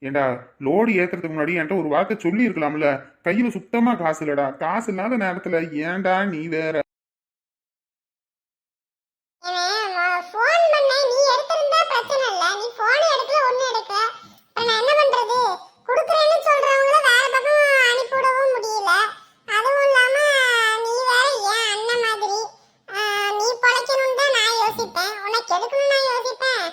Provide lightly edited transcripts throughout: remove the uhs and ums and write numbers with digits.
ஏண்டா, லோடு ஏத்துறதுக்கு முன்னாடி என்கிட்ட ஒரு வார்த்தை சொல்லி இருக்கலாம்ல. கையில சுத்தமா காசு இல்லடா. காசு இல்லாத நேரத்துல ஏன்டா நீ வேற. ஃபோன் பண்ண நீ எடுத்திருந்தா பிரச்சனை இல்ல. நீ ஃபோன் எடுக்கல ஒண்ணு எடுக்கல. இப்ப நான் என்ன பண்றது? குடுக்குறேன்னு சொல்றவங்கள வேற பக்கம் அனுப்பிவிடவும் முடியல. அதுவும் இல்லாம நீ வேற ஏன் அண்ணன் மாதிரி நீ பொழைக்கணும்னு தான் நான் யோசிப்பேன். உனக்கு எதுக்குன்னு நான் யோசிப்பேன்.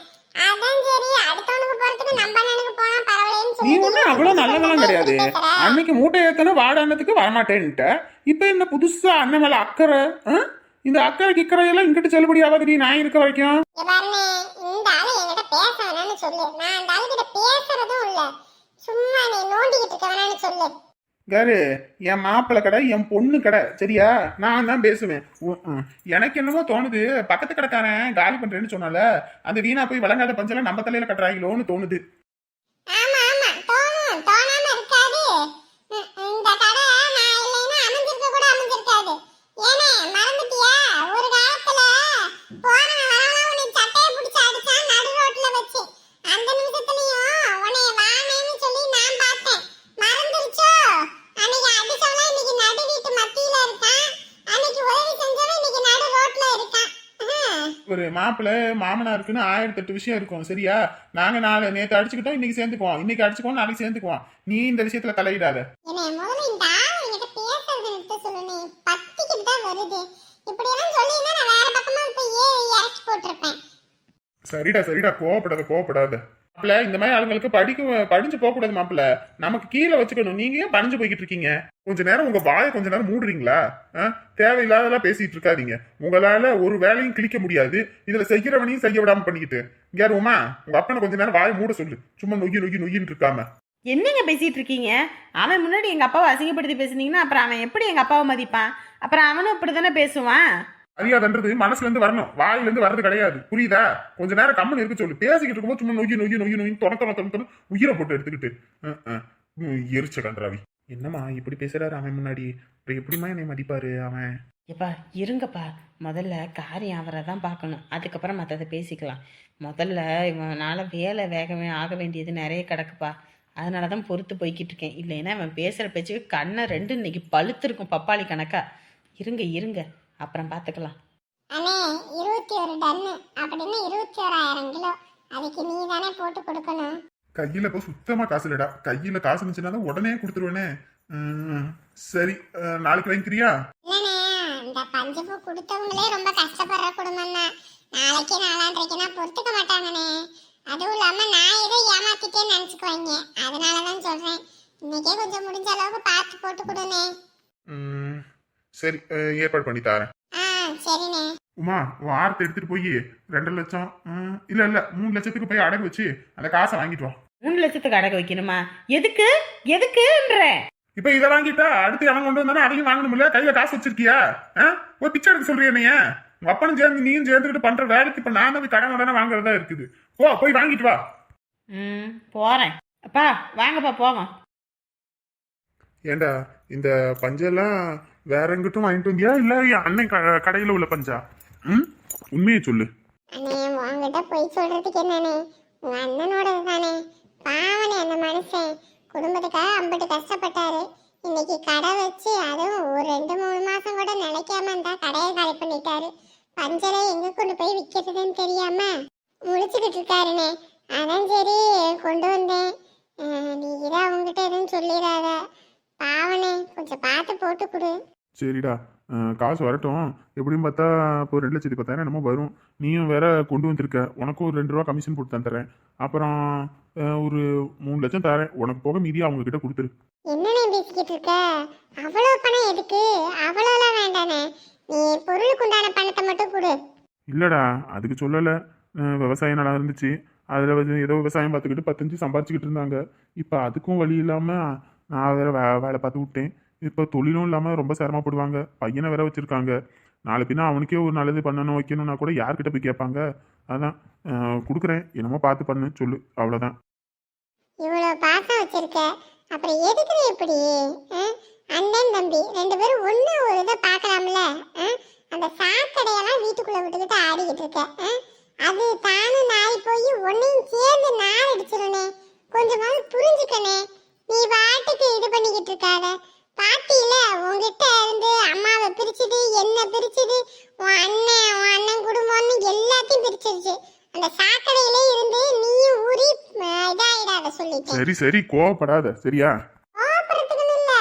அதான் சரி அடுத்தவனுக்கு போறதுக்கு நம்ம அண்ணனுக்கு போனா பரவாயில்லைன்னு நீ சொல்லி ஒன்றும் அவ்வளோ நல்லதெல்லாம் கிடையாது. அன்னைக்கு மூட்டை ஏத்தன வாடானதுக்கு வரமாட்டேன்ட்ட. இப்ப என்ன புதுசா அண்ணன் மேல அக்கறை? இந்த அக்கறை கிக்கறை எல்லாம் இங்கிட்டு செல்லுபடி ஆகாது நான் இருக்க வரைக்கும். பாருங்க, இந்த ஆளு என்கிட்ட பேச வேணாம்னு சொல்லு. நான் அந்த ஆளு கிட்ட பேசுறதும் இல்ல. சும்மா நீ நோண்டிக்கிட்டு இருக்க வேணாம்னு சொல்லு. காரு, என் மாப்பிள்ளை கடை என் பொண்ணு கடை, சரியா? நான் தான் பேசுவேன். எனக்கு என்னமோ தோணுது, பக்கத்து கடைக்காரன் காலி பண்றேன்னு சொன்னால அந்த வீணா போய் வழங்காத பஞ்செல்லாம் நம்ம தலையில கட்டுறாங்களோன்னு தோணுது. ஆமா ஆமா, தோணும். தோணாம இருக்காது. இந்த கடை நான் இல்லைன்னா அமைஞ்சிருக்க கூட அமைஞ்சிருக்காது. ஏனே மறந்துட்டியா? ஒரு காலத்துல போறவன் வரவனா உன்னை சட்டையை பிடிச்சு அடிச்சான் நடு ரோட்ல வச்சு. அந்த நிமிஷத்துலயும் உன்னை வானேன்னு சொல்லி நான் பார்த்தேன். மறந்துருச்சோ? அன்னைக்கு அடிச்சவனா இன்னைக்கு நடு வீட்டு மத்தியில இருக்கான். அன்னைக்கு உதவி செஞ்சவன் இன்னைக்கு நடு ரோட்ல இருக்கான். ஒரு மாப்பிள்ளை மாமனாருக்குன்னு 1008 விஷயம் இருக்கும், சரியா? நாங்க நேத்து அடிச்சுக்கிட்டோம், இன்னைக்கு சேர்ந்துக்குவோம். இன்னைக்கு அடிச்சுக்குவோம், நாளைக்கு சேர்ந்துக்குவோம். நீ இந்த விஷயத்துல தலையிடாத. என்ன முதல்ல இந்த ஆளு என்கிட்ட பேசுறது நிறுத்த சொல்லுனே. பத்திக்கிட்டு தான் வருது. இப்படி எல்லாம் சொல்லினா நான் வேற பக்கமா போய் இறக்கி போட்டிருப்பேன். சரிடா, கோவப்படாத. மாப்பிள்ள, இந்த மாதிரி ஆளுங்களுக்கு படிஞ்சு போக கூடாது மாப்பிள்ள. நமக்கு கீழே வச்சுக்கணும். நீங்க ஏன் பணிஞ்சு போய்கிட்டு இருக்கீங்க? கொஞ்ச நேரம் உங்க வாயை கொஞ்ச நேரம் மூடுறீங்களா? தேவையில்லாதெல்லாம் பேசிட்டு இருக்காதீங்க. உங்களால ஒரு வேலையும் கிளிக்க முடியாது. இதுல செய்யறவனையும் செய்ய விடாம பண்ணிக்கிட்டு யார் உமா, உங்க அப்பனை கொஞ்ச நேரம் வாயை மூட சொல்லு. சும்மா நொய்யின்னு இருக்காம. என்னங்க பேசிட்டு இருக்கீங்க? அவன் முன்னாடி எங்க அப்பாவை அசிங்கப்படுத்தி பேசுனீங்கன்னா அப்புறம் அவன் எப்படி எங்க அப்பாவை மதிப்பான்? அப்புறம் அவனும் இப்படிதானே பேசுவான். அறியாதன்றது மனசுல இருந்து வரணும், வாயில இருந்து வர்றது கிடையாது. புரியுதா? கொஞ்ச நேரம் கம்மன் இருக்க சொல்லு. பேசிக்கிட்டு இருக்கும்போது சும்மா நொய்யு தொண உயிரை போட்டு எடுத்துக்கிட்டு எரிச்ச கன்றாவி. என்னம்மா இப்படி பேசுறாரு அவன் முன்னாடி? எப்படிமா என்னை மதிப்பாரு அவன்? எப்பா இருங்கப்பா, முதல்ல காரியம் அவரை தான் பார்க்கணும், அதுக்கப்புறம் மற்றதை பேசிக்கலாம். முதல்ல இவனால வேலை வேகவே ஆக வேண்டியது நிறைய கிடக்குப்பா. அதனால தான் பொறுத்து போய்கிட்டு இருக்கேன். இல்லைன்னா அவன் பேசுகிற பேச்சுக்கு கண்ணை ரெண்டு இன்னைக்கு பழுத்திருக்கும் பப்பாளி கணக்கா. இருங்க அப்புறம் பார்த்துக்கலாம். அண்ணே 21 டன்னு அப்படின்னு 21,000 கிலோ. அதுக்கு நீ தானே போட்டு கொடுக்கணும். கையில இப்போ சுத்தமா காசு இல்லடா. கையில காசு இருந்துச்சுன்னா தான் உடனே கொடுத்துருவேனே. சரி, நாளைக்கு வாங்கிக்கிறியா? இல்லண்ணே, இந்த பஞ்சப்பூ கொடுத்தவங்களே ரொம்ப கஷ்டப்படுற குடும்பம் தான். நாளைக்கு நாளான்றைக்குன்னா பொறுத்துக்க மாட்டாங்கண்ணே. அதுவும் இல்லாம நான் ஏதோ ஏமாத்திட்டேன்னு நினைச்சுக்குவாங்க. அதனாலதான் சொல்றேன், இன்னைக்கே கொஞ்சம் முடிஞ்ச அளவுக்கு பார்த்து போட்டு கொடுண்ணே. சரி, ஏற்பாடு பண்ணி தரேன். சரிண்ணே. உமா, வாரத்தை எடுத்துட்டு போய் 2 லட்சம் இல்ல 3 லட்சத்துக்கு போய் அடகு வச்சு அந்த காசை வாங்கிட்டு வா. 3 லட்சத்துக்கு அடகு வைக்கணுமா? எதுக்குன்ற? இப்ப இதை வாங்கிட்டா அடுத்து அவன் கொண்டு வந்தானே அதையும் வாங்கணும்ல. கையில காசு வச்சிருக்கியா? ஒரு பிச்சை எடுக்க சொல்றியா? நீ உங்க அப்பனும் சேர்ந்து நீயும் சேர்ந்துக்கிட்டு பண்ற வேலைக்கு இப்ப நான் வந்து கடன் உடனே வாங்குறதா இருக்குது. போய் வாங்கிட்டு வா. போறேன். அப்பா வாங்கப்பா போவோம். ஏண்டா, இந்த பஞ்செல்லாம் வேற எங்கிட்டும் வாங்கிட்டு வந்தியா இல்ல அண்ணன் கடையில உள்ள பஞ்சா? உண்மையை சொல்லு. அண்ணே, உங்ககிட்ட போய் சொல்றதுக்கு என்னண்ணே? உங்க அண்ணனோடது தானே. பாவனே அந்த மனுஷன் குடும்பத்துக்காக அம்பட்டு கஷ்டப்பட்டாரு. இன்னைக்கு கடை வச்சு அதுவும் ஒரு 2-3 மாசம் கூட நிலைக்காம இருந்தா கடையை காலி பண்ணிட்டாரு. பஞ்சரை எங்க கொண்டு போய் விற்கிறதுன்னு தெரியாம முழிச்சுக்கிட்டு இருக்காருண்ணே. அதான் சரி கொண்டு வந்தேன். நீ இதான் அவங்ககிட்ட எதுவும் சொல்லிடாத. பாவனே, கொஞ்சம் பார்த்து போட்டு கொடு. சரிடா, காசு வரட்டும். எப்படின்னு பார்த்தா இப்போ 2,10,000 என்னமோ வரும். நீயும் வேற கொண்டு வந்திருக்க. உனக்கும் ஒரு 2 ரூபா கமிஷன் போட்டு தந்துடுறேன். அப்புறம் ஒரு 3 லட்சம் தரேன். உனக்கு போக மீதி அவங்க கிட்ட கொடுத்துரு. என்னண்ணே பேசிக்கிட்டு இருக்க? அவ்வளோ பணம் எதுக்கு? அவ்வளோலாம் வேண்டானே. நீ பொருளுக்கு உண்டான பணத்தை மட்டும் கொடு. இல்லடா, அதுக்கு சொல்லலை. விவசாயம் நல்லா இருந்துச்சு. அதில் வந்து ஏதோ விவசாயம் பார்த்துக்கிட்டு 10 சம்பாரிச்சுக்கிட்டு இருந்தாங்க. இப்போ அதுக்கும் வழி இல்லாமல் நான் வேற வேலை பார்த்து விட்டேன். இப்போ தொழிலும் இல்லாமல் ரொம்ப சிரமப்படுவாங்க. பையனை வேற வச்சுருக்காங்க. நாளை பின்னா அவனுக்கே ஒரு நல்லது பண்ணணும் வைக்கணும்னா கூட யார்கிட்ட போய் கேட்பாங்க? அதான் கொடுக்குறேன். என்னமோ பார்த்து பண்ணு சொல்லு, அவ்வளோதான். இவ்வளோ பாசம் வச்சிருக்க, அப்புறம் எதுக்குது இப்படி? அண்ணன் தம்பி 2 பேரும் ஒன்று ஒரு இதை பார்க்கலாம்ல. அந்த சாக்கடையெல்லாம் வீட்டுக்குள்ளே விட்டுக்கிட்டு ஆடிக்கிட்டு இருக்க. அது தானும் நாய் போய் ஒன்னையும் சேர்ந்து நாள் அடிச்சிருனே. கொஞ்சமாவது புரிஞ்சுக்கனே. நீ பாட்டுக்கு இது பண்ணிக்கிட்டு இருக்காத. பாத்தியில உன்கிட்ட இருந்து அம்மாவை பிரிச்சுது, என்ன பிரிச்சுது, உன் அண்ணன் குடும்பம்னு எல்லாத்தையும் பிரிச்சிருச்சு. அந்த சாக்கடையிலே இருந்து நீயும் ஊறி இதாயிடாத சொல்லிட்டேன். சரி சரி கோவப்படாத சரியா? கோபப்படுறதுக்குன்னு இல்ல,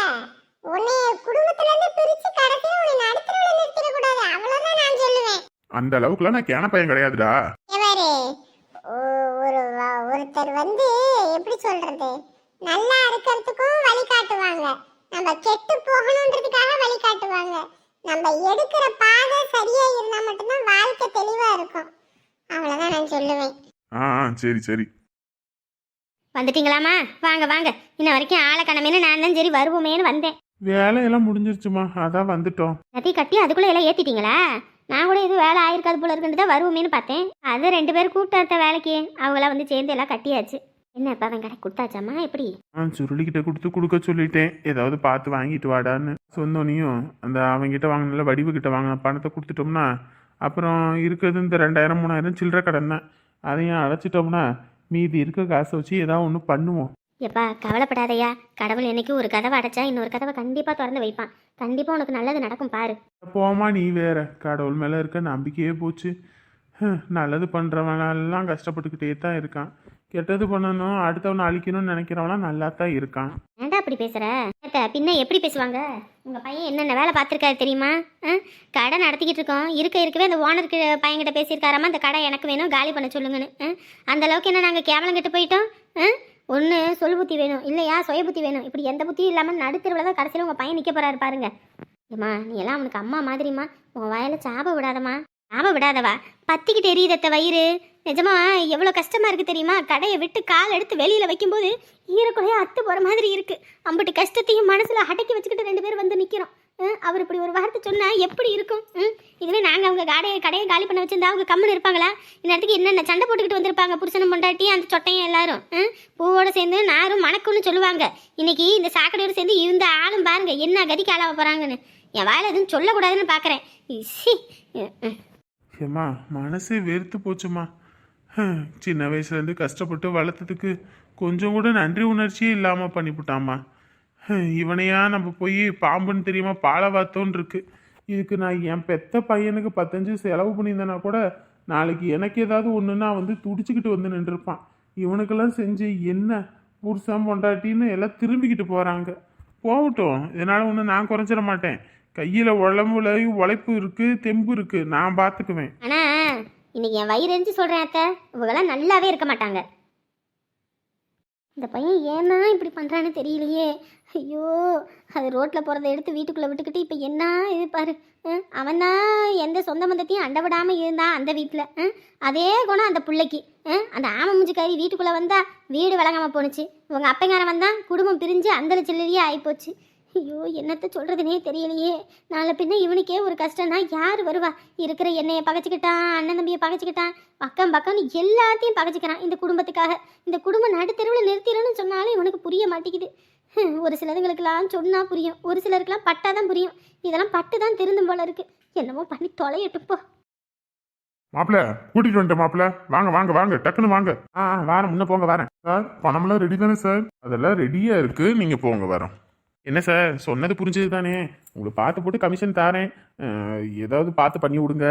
உன்னை குடும்பத்துல இருந்து பிரிச்சு கடைசியில உன்னை நடுத்தரவுல நிறுத்திட கூடாது, அவ்வளவுதான் நான் சொல்லுவேன். அந்த அளவுக்குலாம் நான் கேன பையன் கிடையாதுடா. எவரு ஒருத்தர் வந்து எப்படி சொல்றது, நல்லா இருக்கிறதுக்கும் வழிகாட்டுவாங்க, நம்ம கெட்டு போகணுன்றதுக்காக வழிகாட்டுவாங்க. நம்ம எடுக்கிற பாதை சரியா இருந்தா மட்டும்தான் வாழ்க்கை தெளிவா இருக்கும். அவ்வளவுதான் நான் சொல்லுவேன். சரி சரி. வந்துட்டீங்களாம்மா? வாங்க வாங்க. இன்ன வரைக்கும் ஆளை கணமேனு நான் தான் சரி வருவோமேனு வந்தேன். வேலையெல்லாம் முடிஞ்சிருச்சுமா, அதான் வந்துட்டோம். எல்லாத்தையும் கட்டி அதுக்குள்ளே எல்லாம் ஏற்றிட்டீங்களா? நான் கூட எதுவும் வேலை ஆயிருக்காது போல இருக்குன்னு தான் வருவோமேனு பார்த்தேன். அது 2 பேர் கூப்பிட்ட வேலைக்கு அவங்களாம் வந்து சேர்ந்து எல்லாம் கட்டியாச்சு. என்ன இப்போ அவன் கடை கொடுத்தாச்சாம்மா? எப்படி? சுருளிக்கிட்ட கொடுக்க சொல்லிட்டேன், ஏதாவது பார்த்து வாங்கிட்டு வாடான்னு சொன்னோனையும் அந்த அவங்ககிட்ட வாங்கினால வடிவுகிட்ட வாங்கின பணத்தை கொடுத்துட்டோம்னா அப்புறம் இருக்கிறது இந்த 2000 3000 சில்லற கடன் தான். அதையும் அடைச்சிட்டோம்னா மீதி இருக்க காசை வச்சு ஏதாவது ஒன்று பண்ணுவோம். எப்பா கவலைப்படாதையா, கடவுள் என்னைக்கு ஒரு கதவை அடைச்சா இன்னொரு கதவை கண்டிப்பாக திறந்து வைப்பான். கண்டிப்பாக உனக்கு நல்லது நடக்கும் பாரு. போமா நீ வேற, கடவுள் மேலே இருக்க நம்பிக்கையே போச்சு. நல்லது பண்ணுறவனெல்லாம் கஷ்டப்பட்டுக்கிட்டே தான் இருக்கான், கெட்டது பண்ணணும் அடுத்தவனை அழிக்கணும்னு நினைக்கிறவனா நல்லா தான் இருக்கான். ஏன்டா அப்படி பேசுகிற? பின்ன எப்படி பேசுவாங்க? உங்கள் பையன் என்னென்ன வேலை பார்த்துருக்காரு தெரியுமா? கடை நடத்திக்கிட்டு இருக்கோம், இருக்கவே அந்த ஓனருக்கு பையன்கிட்ட பேசியிருக்காராமா அந்த கடை எனக்கு வேணும் காலி பண்ண சொல்லுங்கன்னு. அந்த அளவுக்கு என்ன நாங்கள் கேவலம் கெட்டு போயிட்டோம்? ஒன்று சொல் புத்தி வேணும், இல்லையா சுய புத்தி வேணும். இப்படி எந்த புத்தியும் இல்லாமல் நடுத்தருவில் தான் கடைசியில் உங்கள் பையன் நிற்க போகிறாரு பாருங்க. ஏம்மா நீ எல்லாம் அவனுக்கு அம்மா மாதிரிம்மா, உன் வாயில் சாப விடாதம்மா. சாப விடாதவா? பத்திக்கிட்டு எரியுதத்த வயிறு. நிஜமா எவ்வளோ கஷ்டமாக இருக்குது தெரியுமா? கடையை விட்டு கால் எடுத்து வெளியில் வைக்கும்போது ஈரக்குறையாக அத்து போகிற மாதிரி இருக்குது. அம்பட்டு கஷ்டத்தையும் மனசில் அடக்கி வச்சுக்கிட்டு 2 பேர் வந்து நிற்கிறோம். அவர் இப்படி ஒரு வார்த்தை சொன்னால் எப்படி இருக்கும்? இதுவே நாங்கள் அவங்க கடையை காலி பண்ண வச்சிருந்தா அவங்க கம்முன்னு இருப்பாங்களா? இந்நேரத்துக்கு என்னென்ன சண்டை போட்டுக்கிட்டு வந்திருப்பாங்க புருஷனும் பொண்டாட்டி அந்த சொட்டையும் எல்லாரும். பூவோட சேர்ந்து நாரும் மணக்குன்னு சொல்லுவாங்க. இன்னைக்கு இந்த சாக்கடையோடு சேர்ந்து இந்த ஆளும் பாருங்க என்ன கதிக்கு ஆளாக போகிறாங்கன்னு. என் வாயில் எதுவும் சொல்லக்கூடாதுன்னு பார்க்குறேன். ஏம்மா மனசே வெறுத்து போச்சுமா. சின்ன வயசுலேருந்து கஷ்டப்பட்டு வளர்த்ததுக்கு கொஞ்சம் கூட நன்றி உணர்ச்சியே இல்லாமல் பண்ணிவிட்டாம்மா. இவனையா நம்ம போய் பாம்புன்னு தெரியுமா பாலவாத்தோன்னு இருக்கு. இதுக்கு நான் என் பெத்த பையனுக்கு 15 செலவு பண்ணியிருந்தேன்னா கூட நாளைக்கு எனக்கு ஏதாவது ஒன்றுன்னா வந்து துடிச்சுக்கிட்டு வந்து நின்றுருப்பான். இவனுக்கெல்லாம் செஞ்சு என்ன புருஷன் பொண்டாட்டின்னு எல்லாம் திரும்பிக்கிட்டு போகிறாங்க. போகட்டும், இதனால் ஒன்று நான் குறைஞ்சிட மாட்டேன். கையில் உடம்புலையும் உழைப்பு இருக்குது, தெம்பு இருக்குது, நான் பார்த்துக்குவேன். ஆனால் இன்னைக்கு என் வயிறு எரிஞ்சு சொல்கிறேன் அத்தை, இவங்கெல்லாம் நல்லாவே இருக்க மாட்டாங்க. இந்த பையன் ஏன்னா இப்படி பண்ணுறான்னு தெரியலையே. ஐயோ, அது ரோட்டில் போகிறத எடுத்து வீட்டுக்குள்ளே விட்டுக்கிட்டு இப்போ என்ன இது பாரு. அவன் தான் எந்த சொந்த பந்தத்தையும் அண்டை விடாமல் இருந்தான் அந்த வீட்டில். அதே குணம் அந்த பிள்ளைக்கு. அந்த ஆமை மூஞ்சிக்காரி வீட்டுக்குள்ளே வந்தால் வீடு விளங்காமல் போணுச்சு. இவங்க அப்பங்காரன் வந்தான், குடும்பம் பிரிஞ்சு அந்த சில்லறையே ஆகிப்போச்சு. ஐயோ, என்னத்த சொல்கிறதுனே தெரியலையே. நாளை பின்ன இவனுக்கே ஒரு கஷ்டம்னா யார் வருவா? இருக்கிற என்னையை பகைச்சிக்கிட்டான், அண்ணன் தம்பியை பகைச்சிக்கிட்டான், பக்கம்னு எல்லாத்தையும் பகைச்சிக்கிறான் இந்த குடும்பத்துக்காக. இந்த குடும்பம் நடுத்தெருவில் நிறுத்திடணும்னு சொன்னாலும் இவனுக்கு புரிய மாட்டேங்குது. ஒரு சிலருங்களுக்கெல்லாம் சொன்னால் புரியும், ஒரு சிலருக்கெல்லாம் பட்டாதான் புரியும். இதெல்லாம் பட்டு தான் திருந்தும் போல இருக்கு. என்னமோ பண்ணி தொலையட்டுப்போ. மாப்பிள்ள கூட்டிட்டு வந்துட்டேன் மாப்பிள்ள. வாங்க வாங்க வாங்க டக்குன்னு வாங்க. வரேன், முன்ன போங்க வரேன். சார் பணமெல்லாம் ரெடி தானே சார்? அதெல்லாம் ரெடியாக இருக்குது, நீங்கள் போங்க வரோம். என்ன சார் சொன்னது புரிஞ்சது தானே? உங்களுக்கு பார்த்து போட்டு கமிஷன் தரேன், ஏதாவது பார்த்து பண்ணி விடுங்க.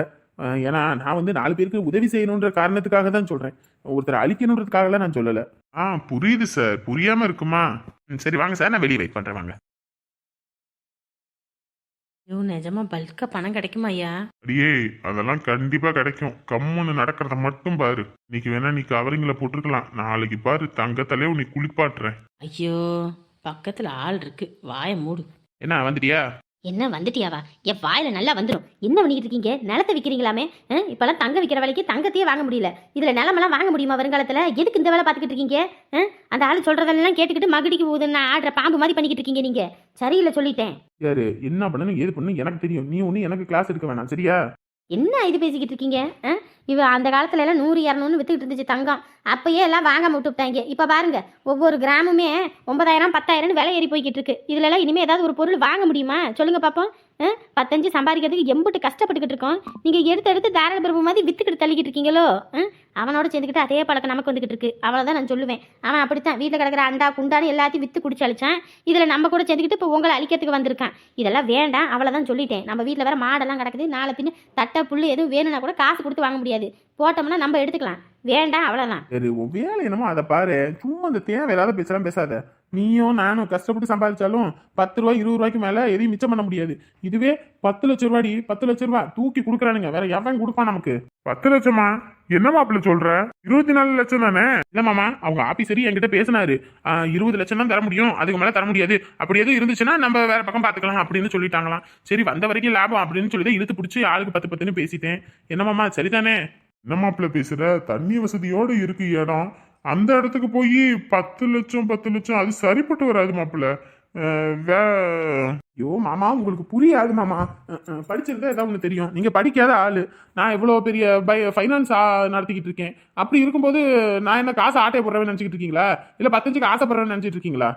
ஏன்னா நான் வந்து 4 பேருக்கு உதவி செய்யணுன்ற காரணத்துக்காக தான் சொல்கிறேன், ஒருத்தர் அழிக்கணுன்றதுக்காகலாம் நான் சொல்லலை. புரியுது சார், புரியாமல் இருக்குமா? சரி வாங்க சார், நான் வெளியே வெயிட் பண்ணுறேன் வாங்க. ஐயோ, நிஜமா பல்காக பணம் கிடைக்குமா ஐயா? அடியே அதெல்லாம் கண்டிப்பா கிடைக்கும். கம்முன்னு நடக்கிறத மட்டும் பாரு. இன்னைக்கு வேணா நீ கவரிங்ல போட்டிருக்கலாம், நாளைக்கு பாரு தங்கத்திலே உன்னை குளிப்பாட்டுறேன். ஐயோ, பக்கத்தில் ஆள் இருக்கு, வாயை மூடு. என்ன வந்துட்டியா? என்ன வந்துட்டியாவா? என் வாயில நல்லா வந்துடும். என்ன பண்ணிக்கிட்டு இருக்கீங்க? நிலத்தை விற்கிறீங்களாமே. இப்போல்லாம் தங்க விற்கிற வேலைக்கு தங்கத்தையே வாங்க முடியல, இதில் நிலமெல்லாம் வாங்க முடியுமா வருங்காலத்தில்? எதுக்கு இந்த வேலை பார்த்துக்கிட்டு இருக்கீங்க? அந்த ஆள் சொல்கிறதெல்லாம் கேட்டுக்கிட்டு மகுடிக்கு போகுதுன்னு ஆடுற பாம்பு மாதிரி பண்ணிக்கிட்டு இருக்கீங்க நீங்கள். சரியில்லை சொல்லிட்டேன். யாரு என்ன பண்ணணும் ஏது பண்ணணும் எனக்கு தெரியும். நீ ஒன்று எனக்கு கிளாஸ் எடுக்க வேணாம் சரியா? என்ன இது பேசிக்கிட்டு இருக்கீங்க? இவ அந்த காலத்துல எல்லாம் 100 200 வித்துக்கிட்டு இருந்துச்சு தங்கம். அப்பயே எல்லாம் வாங்க விட்டுவிட்டாங்க. இப்போ பாருங்க, ஒவ்வொரு கிராமுமே 9000 10,000 விலை ஏறி போய்கிட்டு இருக்கு. இதுல எல்லாம் இனிமே ஏதாவது ஒரு பொருள் வாங்க முடியுமா சொல்லுங்க பாப்போம்? 15 சம்பாதிக்கிறதுக்கு எம்பிட்டு கஷ்டப்பட்டுக்கிட்டு இருக்கோம். நீங்கள் எடுத்து எடுத்து தாராள பிரபு மாதிரி வித்துக்கிட்டு தள்ளிக்கிட்டு இருக்கீங்களோ. அவனோட சேர்ந்துக்கிட்டு அதே பழக்கம் நமக்கு வந்துக்கிட்டு இருக்கு. அவ்வளோதான் நான் சொல்லுவேன். அவன் அப்படித்தான் வீட்டில் கிடக்கிற அண்டா குண்டான்னு எல்லாத்தையும் விற்று குடிச்சு அழிச்சான். இதில் நம்ம கூட சேர்ந்துக்கிட்டு இப்போ உங்களை அழிக்கிறதுக்கு வந்திருக்கான். இதெல்லாம் வேண்டாம், அவ்வளோதான் சொல்லிட்டேன். நம்ம வீட்டில் வேறு மாடெல்லாம் கிடக்குது. நாளை பின்ன தட்டை புல் எதுவும் வேணும்னா கூட காசு கொடுத்து வாங்க முடியாது. போட்டோம்னா நம்ம எடுத்துக்கலாம். வேண்டாம், அவ்வளோதான். சரி, உன் வேலை என்னமோ அதை பாரு. சும்மா இந்த தேவையில்லாத பேசலாம் பேசாத. நீயும் நானும் கஷ்டப்பட்டு சம்பாதிச்சாலும் 10 ரூபாய் 20 ரூபாய்க்கு மேலே எதையும் மிச்சம் பண்ண முடியாது. இதுவே 10 லட்ச ரூபாடி 10 லட்ச ரூபாய் தூக்கி கொடுக்குறானுங்க. வேற எவன் கொடுப்பான் நமக்கு? 10 லட்சமா? என்ன மாப்பிள்ள சொல்ற? 24 லட்சம் தானே? இல்ல மாமா, அவங்க ஆபீசரி என்கிட்ட பேசினாரு. 20 லட்சம் தான் தர முடியும், அதுக்கு மேல தர முடியாது. அப்படி எதுவும் இருந்துச்சுன்னா நம்ம வேற பக்கம் பாத்துக்கலாம் அப்படின்னு சொல்லிட்டாங்களாம். சரி, வந்த வரைக்கும் லாபம் அப்படின்னு சொல்லி இழுத்து பிடிச்சி ஆளுக்கு 10 பேசிட்டேன். என்ன மாமா, சரிதானே? என்ன மாப்பிள்ள பேசுற? தண்ணி வசதியோட இருக்கு இடம். அந்த இடத்துக்கு போய் 10 லட்சம் அது சரிப்பட்டு வராது மாப்பிள்ள. ஐயோ மாமா, உங்களுக்கு புரியாது மாமா. படிச்சிருந்தா ஏதாவது ஒன்று தெரியும். நீங்க படிக்காத ஆளு. நான் இவ்வளோ பெரிய ஃபைனான்ஸ் நடத்திக்கிட்டு இருக்கேன். அப்படி இருக்கும்போது நான் என்ன காசு ஆட்டையை போடுறேன்னு நினச்சிக்கிட்டு இருக்கீங்களா? இல்லை 15க்கு ஆசைப்படுறேன்னு நினச்சிட்டு இருக்கீங்களா?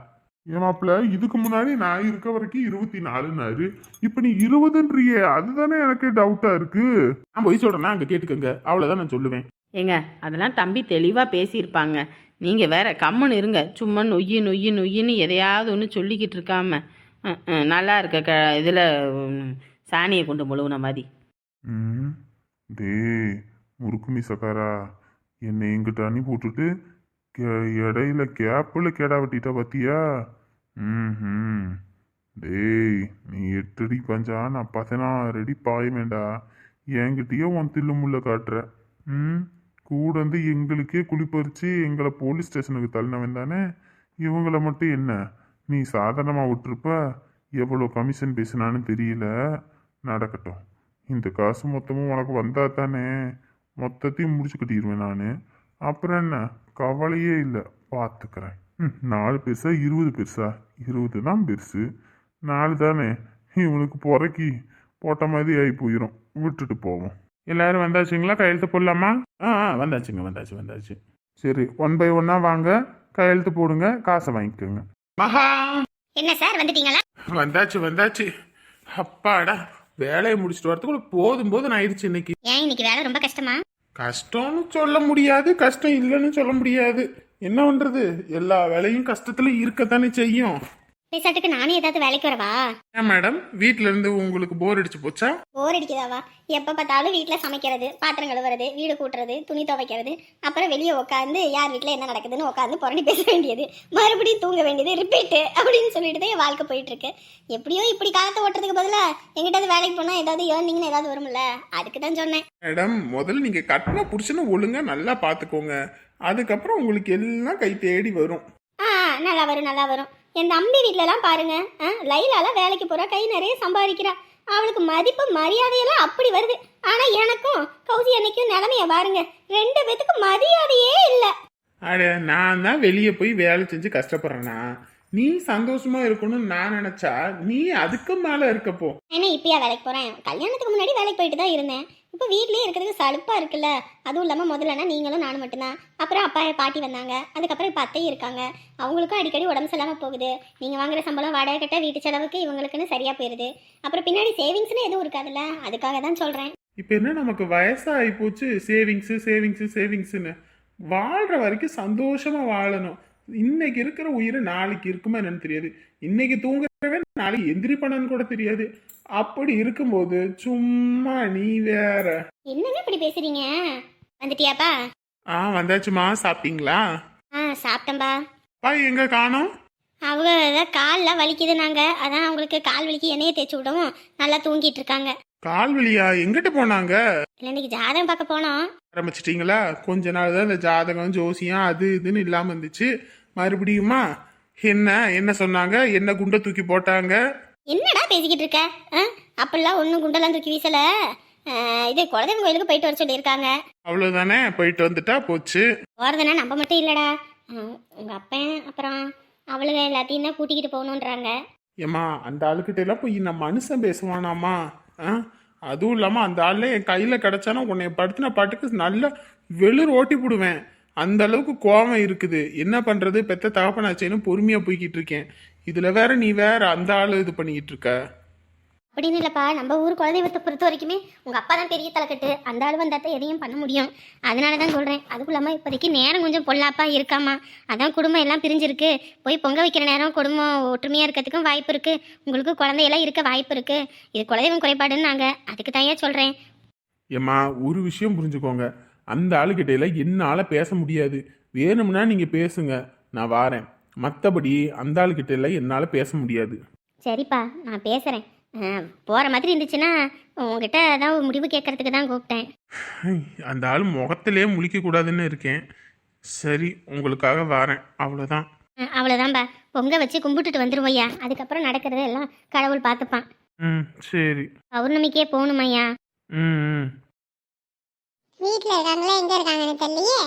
ஏன் மாப்பிள்ள, இதுக்கு முன்னாடி நான் இருக்க வரைக்கும் 24னாரு. இப்ப நீ 20ன்றியே, அதுதானே எனக்கு டவுட்டா இருக்கு. நான் போய் சொல்றேன்னா அங்கே கேட்டுக்கோங்க, அவ்வளோதான் நான் சொல்லுவேன். ஏங்க அதெல்லாம் தம்பி தெளிவாக பேசியிருப்பாங்க. நீங்கள் வேற கம்முன்னு இருங்க. சும்மா நொய்யின்னு எதையாவது ஒன்று சொல்லிக்கிட்டு இருக்காம நல்லா இருக்க இதில் சாணியை கொண்டு முழுவுன மாதிரி. டே முறுக்கு மீசக்காரா, என்னை எங்கிட்ட அனுப்பி விட்டுட்டு இடையில கேப்பில் கேடா வெட்டிட்டா பாத்தியா? டேய், நீ 8 அடி பஞ்சா, நான் 16 அடி பாயமேண்டா. என்கிட்டயே உன் தில்லு முள்ள காட்டுற. கூட வந்து எங்களுக்கே குளிப்பறிச்சு எங்களை போலீஸ் ஸ்டேஷனுக்கு தள்ளினவன் தானே. இவங்கள மட்டும் என்ன நீ சாதாரணமாக விட்டுருப்ப? எவ்வளோ கமிஷன் பேசினான்னு தெரியல. நடக்கட்டும், இந்த காசு மொத்தமும் உனக்கு வந்தா தானே மொத்தத்தையும் முடிச்சு கட்டிடுவேன் நான். அப்புறம் என்ன, கவலையே இல்லை, பார்த்துக்கிறேன். 4 பெருசா 20 பெருசா? 20 தான் பெருசு. 4 தானே இவனுக்கு புறக்கி போட்ட மாதிரி ஆகி போயிடும். விட்டுட்டு போவோம். எல்லாரும் வந்தாச்சுங்களா? கையெழுத்து போடலாமா? வந்தாச்சு. சரி, 1 by 1 வாங்க, கையெழுத்து போடுங்க, காசை வாங்கிக்கோங்க. மகா, என்ன சார் வந்துட்டீங்களா? வந்தாச்சு. அப்பாடா, வேலையை முடிச்சுட்டு வரதுக்குள்ள போதும் ஆயிடுச்சு இன்னைக்கு. ஏன் இன்னைக்கு வேலை ரொம்ப கஷ்டமா? கஷ்டம்னு சொல்ல முடியாது, கஷ்டம் இல்லைன்னு சொல்ல முடியாது. என்ன பண்றது, எல்லா வேலையும் கஷ்டத்துல இருக்கத்தானே செய்யும். பேசாட்டுக்கு நானே ஏதாவது வேலைக்கு வரவா? ஏன் மேடம், வீட்ல இருந்து உங்களுக்கு போர் அடிச்சு போச்சா? போர் அடிக்குதாவா? எப்ப பார்த்தாலும் வீட்டில் சமைக்கிறது, பாத்திரம் கழுவுறது, வீடு கூட்டுறது, துணி துவைக்கிறது, அப்புறம் வெளியே உட்காந்து யார் வீட்டில் என்ன நடக்குதுன்னு உட்காந்து புரண்டி பேச வேண்டியது, மறுபடியும் தூங்க வேண்டியது, ரிப்பீட்டு அப்படின்னு சொல்லிட்டு தான் என் வாழ்க்கை போயிட்டு இருக்கு. எப்படியோ இப்படி காலத்தை ஓட்டுறதுக்கு பதிலாக எங்கிட்ட வேலைக்கு போனால் ஏதாவது ஏர்னிங்னு ஏதாவது வரும்ல, அதுக்கு தான் சொன்னேன். மேடம், முதல்ல நீங்க கட்டின புருஷனை ஒழுங்கா நல்லா பாத்துக்கோங்க. அதுக்கப்புறம் உங்களுக்கு எல்லாம் கை தேடி வரும். நல்லா வரும். என் தம்பி வீட்டிலலாம் பாருங்க, லைலாலாம் வேலைக்கு போறா, கை நிறைய சம்பாதிக்கிறா, அவளுக்கு மதிப்பு மரியாதையெல்லாம் அப்படி வருது. ஆனா எனக்கும் கௌசி அன்னைக்கும் நிலைமைய பாருங்க, 2 பேத்துக்கு மரியாதையே இல்லை. அட, நான் தான் வெளியே போய் வேலை செஞ்சு கஷ்டப்படுறேன்னா நீ சந்தோஷமா இருக்கணும்னு நான் நினைச்சா நீ அதுக்கு மேல இருக்கப்போ. ஏன்னா இப்பயா வேலைக்கு போறேன்? கல்யாணத்துக்கு முன்னாடி வேலைக்கு போயிட்டு தான் இருந்தேன். இப்போ வீட்லயே இருக்கிறதுக்கு சலுப்பா இருக்குல்ல. அதுவும் இல்லாமல் முதல்லனா நீங்களும் நானும் மட்டும்தான். அப்புறம் அப்பா பாட்டி வந்தாங்க, அதுக்கப்புறம் இப்போ அத்தையும் இருக்காங்க. அவங்களுக்கும் அடிக்கடி உடம்பு சரியில்லாமல் போகுது. நீங்கள் வாங்குற சம்பளம் வாடகை கட்ட வீட்டு செலவுக்கு இவங்களுக்குன்னு சரியா போயிருது. அப்புறம் பின்னாடி சேவிங்ஸ்னு எதுவும் இருக்காதுல்ல, அதுக்காக தான் சொல்கிறேன். இப்போ என்ன, நமக்கு வயசாகி போச்சு, சேவிங்ஸ்னு வாழ்ற வரைக்கும் சந்தோஷமா வாழணும். இன்னைக்கு இருக்கிற உயிரை நாளைக்கு இருக்குமா என்னன்னு தெரியாது. இன்னைக்கு தூங்குறவே நாளைக்கு எந்திரிப்பனன்னு கூட தெரியாது. அப்படி இருக்கும்போது சும்மா நீ வேற என்னங்க இப்படி பேசுறீங்க? வந்துட்டியாப்பா? வந்தாச்சுமா. சாப்பிட்டீங்களா? சாப்பிட்டேன்பா. பா எங்க காணோம்? அவங்க ஏதாவது காலில் வலிக்குது, நாங்கள் அதான் அவங்களுக்கு கால் வலிக்கு எண்ணெயை தேய்ச்சி விடவும் நல்லா தூங்கிட்டு இருக்காங்க. கால் வலியா? எங்கிட்ட போனாங்க? இல்லை, இன்னைக்கு ஜாதகம் பார்க்க போனோம். ஆரம்பிச்சிட்டீங்களா? கொஞ்ச நாள் தான் இந்த ஜாதகம் ஜோசியம் அது இதுன்னு இல்லாமல் இருந்துச்சு. மறுபடியுமா? என்ன சொன்னாங்க? என்ன குண்டை தூக்கி போட்டாங்க? என்னடா பேசிக்கிட்டு இருக்க? அப்படிலாம் ஒன்றும் குண்டெல்லாம் தூக்கி வீசல. இது குலதெய்வம் கோயிலுக்கு போயிட்டு வர சொல்லியிருக்காங்க. அவ்வளோதானே, போயிட்டு வந்துட்டா போச்சு. போகிறதுனா நம்ம மட்டும் இல்லைடா, உங்கள் அப்பன் அப்புறம் அவளுங்க எல்லாத்தையும் தான் கூட்டிக்கிட்டு போகணுன்றாங்க. ஏம்மா, அந்த ஆளுக்கிட்ட எல்லாம் போய் நான் மனுஷன் பேசுவானாமா? அதுவும் இல்லாமல் அந்த ஆள்ல என் கையில் கிடச்சானா உன்னை படுத்தின பாட்டுக்கு நல்லா வெளிர் ஓட்டி போடுவேன். அந்த அளவுக்கு கோபம் இருக்குது. என்ன பண்ணுறது, பெத்த தகப்பனாச்சேன்னு பொறுமையாக போய்கிட்டு இருக்கேன். இதில் வேற நீ வேற அந்த ஆள் இது பண்ணிக்கிட்டு இருக்க. அப்படின்னு இல்லைப்பா, நம்ம ஊர் குலதெய்வத்தை பொறுத்த வரைக்குமே உங்கள் அப்பா தான் பெரிய தலைக்கட்டு. அந்த ஆள் வந்தால் எதையும் பண்ண முடியும். அதனால தான் சொல்கிறேன். அதுவும் இல்லாமல் இப்போதைக்கு நேரம் கொஞ்சம் பொல்லாப்பா இருக்காமா. அதான் குடும்பம் எல்லாம் பிரிஞ்சிருக்கு. போய் பொங்க வைக்கிற நேரம் குடும்பம் ஒற்றுமையாக இருக்கிறதுக்கும் வாய்ப்பு இருக்குது. உங்களுக்கு குழந்தையெல்லாம் இருக்க வாய்ப்பு இருக்குது. இது குலதெய்வம் குறைபாடுன்னு நாங்கள் அதுக்கு தான் சொல்கிறேன். ஏம்மா ஒரு விஷயம் புரிஞ்சுக்கோங்க, அந்த ஆளுகிட்டையில என்னால் பேச முடியாது. வேணும்னா நீங்கள் பேசுங்க, நான் வாரேன். மற்றபடி அந்த ஆளுகிட்டையில என்னால் பேச முடியாது. சரிப்பா, நான் பேசுகிறேன். போகிற மாதிரி இருந்துச்சுன்னா உங்ககிட்ட தான் ஒரு முடிவு கேட்கறதுக்கு தான் கூப்பிட்டேன். அந்த ஆள் முகத்திலே முழிக்க கூடாதுன்னு இருக்கேன். சரி, உங்களுக்காக வாரேன், அவ்வளோதான். அவ்வளோதான்பா. பொங்க வச்சு கும்பிட்டுட்டு வந்துருவோய்யா. அதுக்கப்புறம் நடக்கிறது எல்லாம் கடவுள் பார்த்துப்பான். ம், சரி. பௌர்ணமிக்கே போகணுமையா? ம். வீட்ல இருக்காங்களா, எங்க இருக்காங்கன்னு தெரியலையே.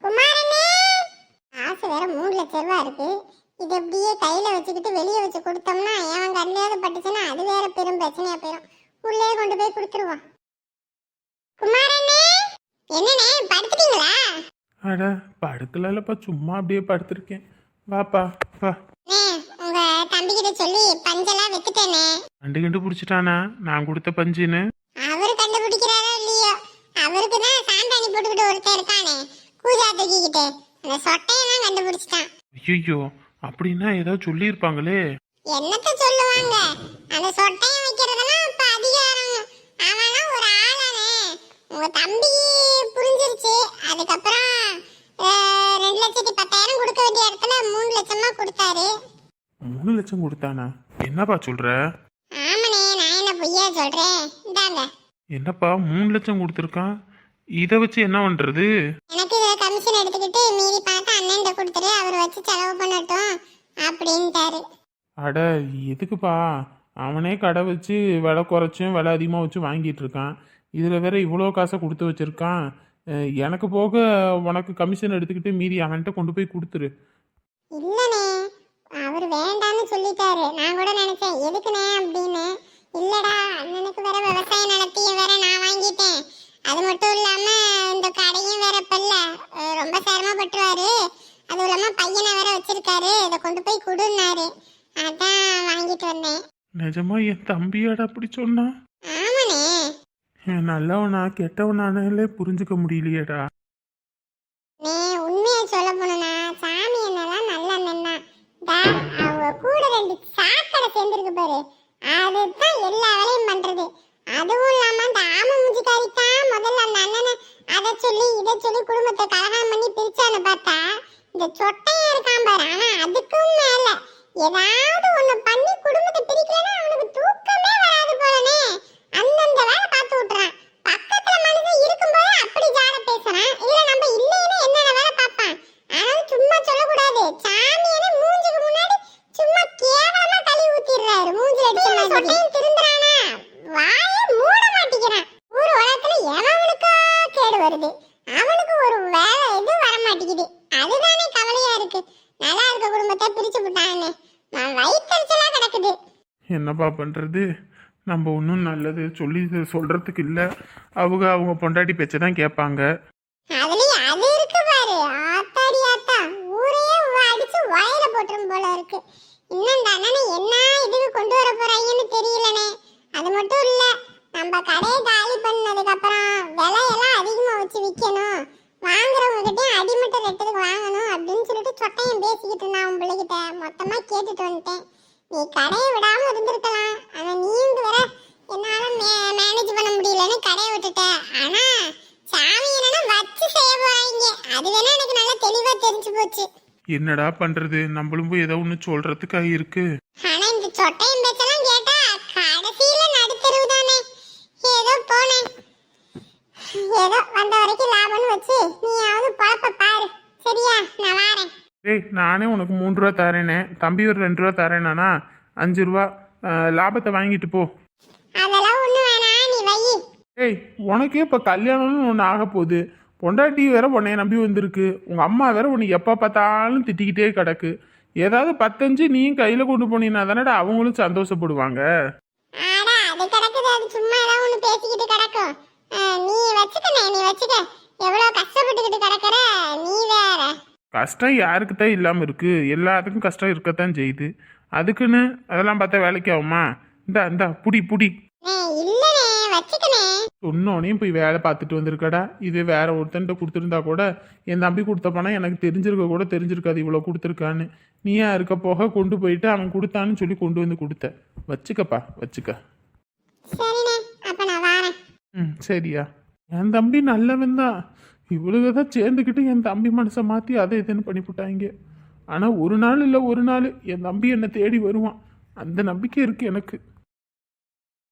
குமாரனே, காசு வேற 3 லட்சம் ரூபா இருக்கு. இது அப்படியே கையில வச்சுக்கிட்டு வெளியே வச்சு கொடுத்தோம்னா எவன் கண்ணியாவது பட்டுச்சுன்னா அது வேற பெரும் பிரச்சனையா போயிடும். உள்ளே கொண்டு போய் கொடுத்துருவான். குமாரனே, என்னண்ணே படுத்துட்டீங்களா? அட படுக்கலப்பா, சும்மா அப்படியே படுத்திருக்கேன். வாப்பா வா. உங்க தம்பிக்கிட்ட சொல்லி பஞ்செல்லாம் வித்துட்டேனே. கண்டு பிடிச்சிட்டானா நான் கொடுத்த பஞ்சுன்னு? அவரு கண்டுபிடிக்கிறாரோ இல்லையோ, அவருக்கு தான் சாண்டாணி போட்டுக்கிட்டு ஒருத்தன் இருக்கானே, கூஜா தூக்கிக்கிட்டு, அந்த சொட்டையெல்லாம் கண்டுபிடிச்சிட்டான். ஐயோ, அப்படின்னா ஏதோ சொல்லியிருப்பாங்களே. என்னத்த சொல்லுவாங்க, அந்த சொட்டையை வைக்கிறதெல்லாம் இப்ப அதிகாரம். அவனா ஒரு ஆளானே. உங்க தம்பி புரிஞ்சிருச்சு. அதுக்கப்புறம் 2,10,000 கொடுக்க வேண்டிய இடத்துல 3 லட்சமா கொடுத்தாரு. 3 லட்சம் கொடுத்தானா? என்னப்பா சொல்ற? ஆமனே, நான் என்ன பொய்யா சொல்றேன்? இந்தாங்க. என்னப்பா 3 லட்சம் கொடுத்துருக்கான்? இதை வச்சு என்ன பண்றது? எனக்கு இதை கமிஷன் எடுத்துக்கிட்டு மீறி பார்த்து அண்ணன் கொடுத்துரு, அவர் வச்சு செலவு பண்ணட்டும் அப்படின்ட்டாரு. அட எதுக்குப்பா? அவனே கடை வச்சு விலை குறைச்சும் விலை அதிகமாக வச்சு வாங்கிட்டு இருக்கான். இதில் வேற இவ்வளோ காசை கொடுத்து வச்சிருக்கான். எனக்கு போக உனக்கு கமிஷன் எடுத்துக்கிட்டு மீறி அவன்கிட்ட கொண்டு போய் கொடுத்துரு. இல்லனே, அவர் வேண்டான்னு சொல்லிட்டாரு. நான் கூட நினைச்சேன் எதுக்குனே அப்படின்னு. இல்லடா, அண்ணனுக்கு வேற விவசாயம் நடத்திய வேற நான் வாங்கிட்டேன். அது மட்டும் இல்லாம இந்த கடையும் வேற பல்ல ரொம்ப சிரமப்பட்டுருவாரு. அதுவும் இல்லாம பையனை வேற வச்சிருக்காரு, இதை கொண்டு போய் கொடுன்னாரு. அதான் வாங்கிட்டு வந்தேன். நிஜமா என் தம்பியாட அப்படி சொன்னா? ஆமாண்ணே. நல்லவனா கெட்டவனானே புரிஞ்சுக்க முடியலையேடா. நீ உண்மையை சொல்ல போனா சாமி என்னெல்லாம் நல்ல அண்ணன் தான். அவங்க கூட 2 சாக்கடை சேர்ந்துருக்கு பாரு, அதுதான் எல்லா வேலையும் பண்றது. அதுவும் இல்லாம அந்த ஆம மூஞ்சிக்காரி தான் முதல்ல அந்த அண்ணனை அதை சொல்லி இதை சொல்லி குடும்பத்தை கலகம் பண்ணி பிரிச்சான்னு பார்த்தா இந்த சொட்டையா இருக்கான் பாரு. ஆனா அதுக்கும் மேல ஏதாவது ஒண்ணு பண்ணி குடும்பத்தை பிரிக்கலன்னா அவனுக்கு தூக்கமே வராது போலனே. அந்தந்த வேலை பார்த்து விட்டுறான். பக்கத்துல மனுஷன் இருக்கும்போது அப்படி ஜாட பேசுறான். இதுல நம்ம இல்லைன்னா என்னென்ன வேலை பார்ப்பான். ஆனாலும் சும்மா சொல்லக்கூடாது. சாமியான மூஞ்சுக்கு முன்னாடி சும்மா கேவலமா களி ஊத்திடுறாரு. மூஞ்சில அடிச்ச மாதிரி திருந்துறானா? வாயை மூட மாட்டேங்கிறான். ஊர் உலகத்துல எவனுக்கோ கேடு வருது, அவனுக்கு ஒரு வேலை இது வர மாட்டேங்குது. அதுதானே கவலையா இருக்கு. நல்லா இருக்க குடும்பத்தை பிரிச்சு விட்டான்னு வயிற்றுச்சலா கிடக்குது. என்னப்பா பண்றது? நம்ம ஒன்றும் நல்லது சொல்லி சொல்றதுக்கு இல்லை. அவங்க பொண்டாட்டி பேச்சை தான் கேட்பாங்க. அதுலயும் அது இருக்கு பாரு, ஆத்தாடி ஆத்தா, ஊரே அடிச்சு வாயில போட்டுரும் போல இருக்கு. இன்னும் இந்த அண்ணனை என்ன இதுக்கு கொண்டு வர போறாங்கன்னு தெரியலனே. அது மட்டும் இல்ல, நம்ம கடையை காலி பண்ணதுக்கு அப்புறம் விலையெல்லாம் அதிகமா வச்சு விற்கணும், வாங்குறவங்க கிட்டே அடிமட்ட ரேட்டுக்கு வாங்கணும் அப்படின்னு சொல்லிட்டு சொட்டையும் பேசிக்கிட்டு இருந்தான். அவன் பிள்ளைகிட்ட மொத்தமா கேட்டுட்டு வந்துட்டேன். நீ கடையை விடாம இருந்திருக்கலாம், ஆனா நீங்க வேற என்னால மேனேஜ் பண்ண முடியலன்னு கடையை விட்டுட்ட. ஆனா சாமி என்னன்னா வச்சு செய்ய போறாங்க, அது வேணா எனக்கு நல்லா தெளிவா தெரிஞ்சு போச்சு. என்னடா பண்றது? நம்மளும் போய் ஏதோ ஒன்று சொல்றதுக்காக இருக்கு. ஆனா இந்த சொட்டையும் பேச்செல்லாம் கேட்டா கடைசியில நடுத்தருவு தானே. ஏதோ போனேன், ஏதோ வந்த வரைக்கும் லாபம்னு வச்சு நீயாவது பொழப்ப பாரு. சரியா, நான் வாரேன். ஏய், நானே உனக்கு 3 ரூபா தரேனே, தம்பி ஒரு 2 ரூபா தரேனானா 5 ரூபா லாபத்தை வாங்கிட்டு போ. அதெல்லாம் ஒண்ணு வேணாம், நீ வை. ஏய், உனக்கே இப்போ கல்யாணம்னு ஒன்று ஆக போகுது. பொண்டாட்டி வேற உன்னைய நம்பி வந்திருக்கு. உங்கள் அம்மா வேற உன்னை எப்போ பார்த்தாலும் திட்டிக்கிட்டே கிடக்கு. ஏதாவது 10 நீயும் கையில் கொண்டு போனீங்கன்னா தானடா அவங்களும் சந்தோஷப்படுவாங்க. ஆடா, அது கிடக்குது, அது சும்மா ஏதாவது ஒண்ணு பேசிக்கிட்டு கிடக்கும். நீ வச்சுக்கனே, நீ வச்சுக்க. எவ்வளவு கஷ்டப்பட்டுக்கிட்டு கிடக்குற நீ வேற. கஷ்டம் யாருக்கு தான் இல்லாமல் இருக்குது? எல்லாத்துக்கும் கஷ்டம் இருக்கத்தான் செய்யுது. அதுக்குன்னு அதெல்லாம் பார்த்தா வேலைக்கு ஆகுமா? இந்தா புடி புடி. இல்லனே வச்சுக்கனே. சொன்னோனையும் போய் வேலை பார்த்துட்டு வந்திருக்கடா. இது வேற ஒருத்தன்ட்ட கொடுத்துருந்தா கூட என் தம்பி கொடுத்த பணம் எனக்கு தெரிஞ்சிருக்காது இவ்வளோ கொடுத்துருக்கான்னு. நீயா இருக்க போக கொண்டு போயிட்டு அவன் கொடுத்தான்னு சொல்லி கொண்டு வந்து கொடுத்த. வச்சுக்கப்பா வச்சுக்க. சரிண்ணே, அப்ப நான் வாரேன். ம் சரியா. என் தம்பி நல்லவன் தான். இவ்வளவு தான் சேர்ந்துக்கிட்டு என் தம்பி மனசை மாற்றி அதை இதுன்னு பண்ணிவிட்டாங்க. ஆனால் ஒரு நாள் இல்லை ஒரு நாள் என் தம்பி என்னை தேடி வருவான். அந்த நம்பிக்கை இருக்குது எனக்கு.